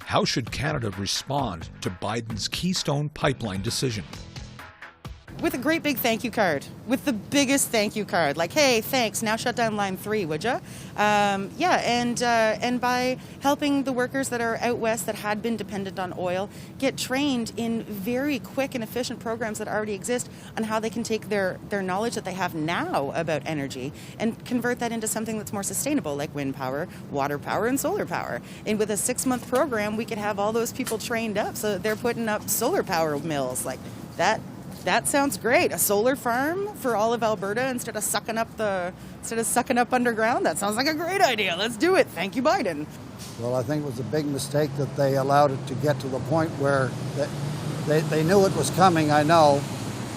How should Canada respond to Biden's Keystone pipeline decision? With a great big thank you card, with the biggest thank you card, like, hey, thanks, now shut down Line 3, would ya? And by helping the workers that are out west that had been dependent on oil get trained in very quick and efficient programs that already exist on how they can take their knowledge that they have now about energy and convert that into something that's more sustainable, like wind power, water power, and solar power. And with a 6-month program, we could have all those people trained up so that they're putting up solar power mills like that. That sounds great. A solar farm for all of Alberta instead of sucking up underground. That sounds like a great idea. Let's do it. Thank you, Biden. Well, I think it was a big mistake that they allowed it to get to the point where they knew it was coming, I know,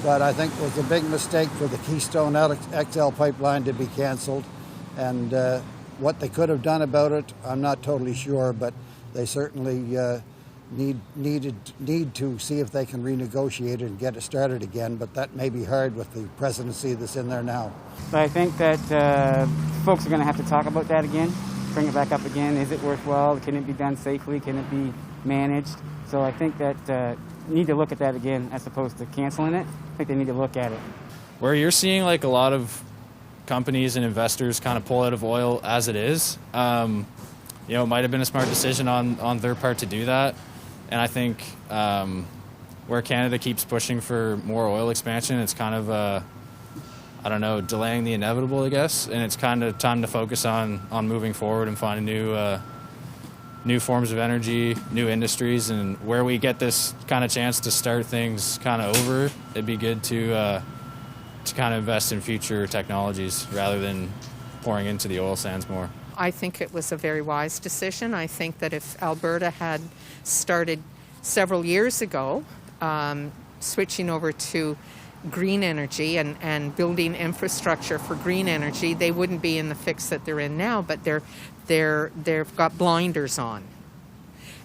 but I think it was a big mistake for the Keystone XL pipeline to be canceled. And what they could have done about it, I'm not totally sure, but they certainly need to see if they can renegotiate it and get it started again, but that may be hard with the presidency that's in there now. But I think that folks are going to have to talk about that again, bring it back up again. Is it worthwhile? Can it be done safely? Can it be managed? So I think that need to look at that again as opposed to canceling it. I think they need to look at it. Where you're seeing like a lot of companies and investors kind of pull out of oil as it is, it might have been a smart decision on their part to do that. And I think where Canada keeps pushing for more oil expansion, it's kind of, delaying the inevitable, I guess. And it's kind of time to focus on moving forward and finding new forms of energy, new industries. And where we get this kind of chance to start things kind of over, it'd be good to kind of invest in future technologies rather than pouring into the oil sands more. I think it was a very wise decision. I think that if Alberta had started several years ago switching over to green energy and building infrastructure for green energy, they wouldn't be in the fix that they're in now, but they've got blinders on.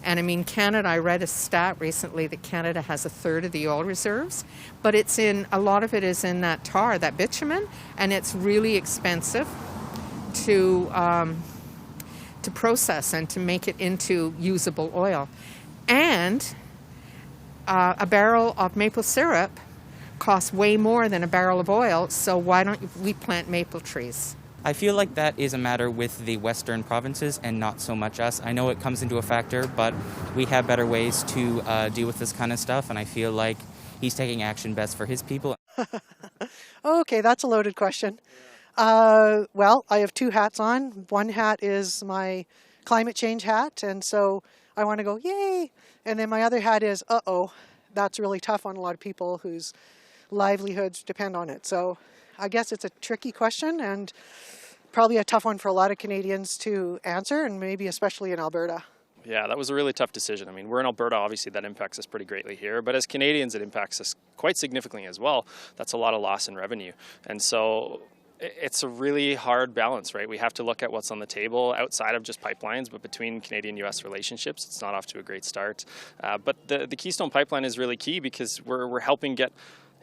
And I mean, Canada, I read a stat recently that Canada has 1/3 of the oil reserves, but a lot of it is in that tar, that bitumen, and it's really expensive to process and to make it into usable oil. And a barrel of maple syrup costs way more than a barrel of oil, so why don't we plant maple trees? I feel like that is a matter with the western provinces and not so much us. I know it comes into a factor, but we have better ways to deal with this kind of stuff, and I feel like he's taking action best for his people. Okay, that's a loaded question. Well, I have 2 hats on. One hat is my climate change hat, and so I want to go, yay! And then my other hat is, uh-oh, that's really tough on a lot of people whose livelihoods depend on it. So I guess it's a tricky question and probably a tough one for a lot of Canadians to answer, and maybe especially in Alberta. Yeah, that was a really tough decision. I mean, we're in Alberta, obviously that impacts us pretty greatly here, but as Canadians it impacts us quite significantly as well. That's a lot of loss in revenue. And so it's a really hard balance, right? We have to look at what's on the table outside of just pipelines, but between Canadian-U.S. relationships, it's not off to a great start. But the Keystone pipeline is really key because we're helping get,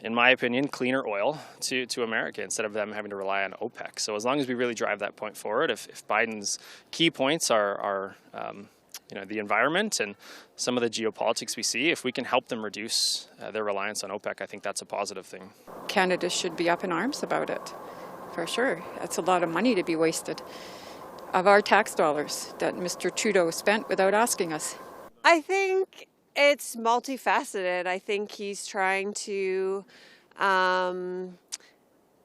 in my opinion, cleaner oil to America instead of them having to rely on OPEC. So as long as we really drive that point forward, if Biden's key points are the environment and some of the geopolitics we see, if we can help them reduce their reliance on OPEC, I think that's a positive thing. Canada should be up in arms about it. For sure. That's a lot of money to be wasted of our tax dollars that Mr. Trudeau spent without asking us. I think it's multifaceted. I think he's trying to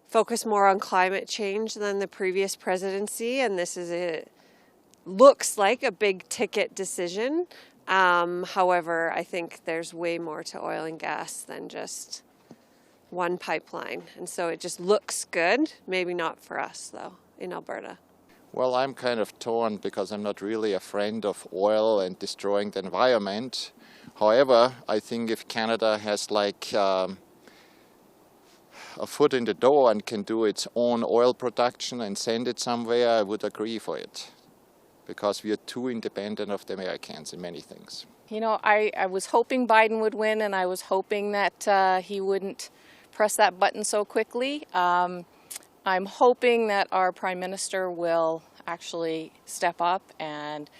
focus more on climate change than the previous presidency, and this looks like a big ticket decision. However, I think there's way more to oil and gas than just one pipeline, and so it just looks good. Maybe not for us though in Alberta. Well, I'm kind of torn because I'm not really a friend of oil and destroying the environment. However, I think if Canada has like a foot in the door and can do its own oil production and send it somewhere, I would agree for it, because we are too independent of the Americans in many things. You know, I was hoping Biden would win, and I was hoping that he wouldn't press that button so quickly. I'm hoping that our Prime Minister will actually step up and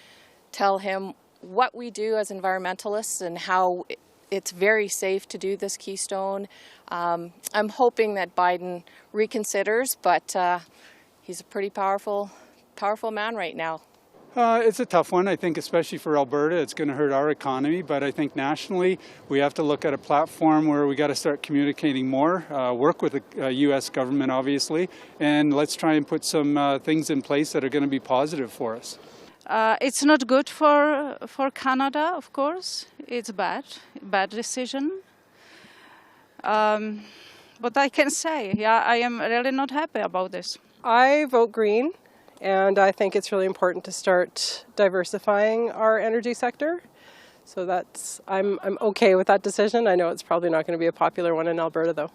tell him what we do as environmentalists and how it's very safe to do this Keystone. I'm hoping that Biden reconsiders, but he's a pretty powerful man right now. It's a tough one. I think especially for Alberta, it's going to hurt our economy. But I think nationally, we have to look at a platform where we got to start communicating more, work with the U.S. government, obviously, and let's try and put some things in place that are going to be positive for us. It's not good for Canada, of course. It's bad decision. But I can say, yeah, I am really not happy about this. I vote Green. And I think it's really important to start diversifying our energy sector. So I'm okay with that decision. I know it's probably not going to be a popular one in Alberta, though.